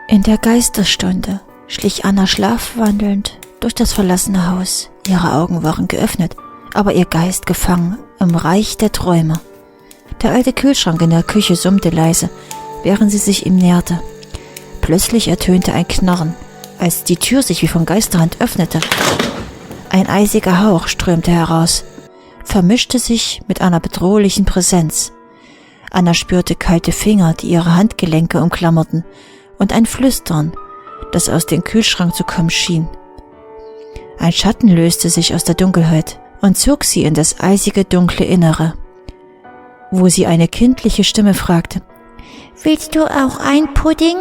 In der Geisterstunde schlich Anna schlafwandelnd durch das verlassene Haus. Ihre Augen waren geöffnet, aber ihr Geist gefangen im Reich der Träume. Der alte Kühlschrank in der Küche summte leise, während sie sich ihm näherte. Plötzlich ertönte ein Knarren, als die Tür sich wie von Geisterhand öffnete. Ein eisiger Hauch strömte heraus, vermischte sich mit einer bedrohlichen Präsenz. Anna spürte kalte Finger, die ihre Handgelenke umklammerten, und ein Flüstern, das aus dem Kühlschrank zu kommen schien. Ein Schatten löste sich aus der Dunkelheit und zog sie in das eisige, dunkle Innere, wo sie eine kindliche Stimme fragte: »Willst du auch ein Pudding?«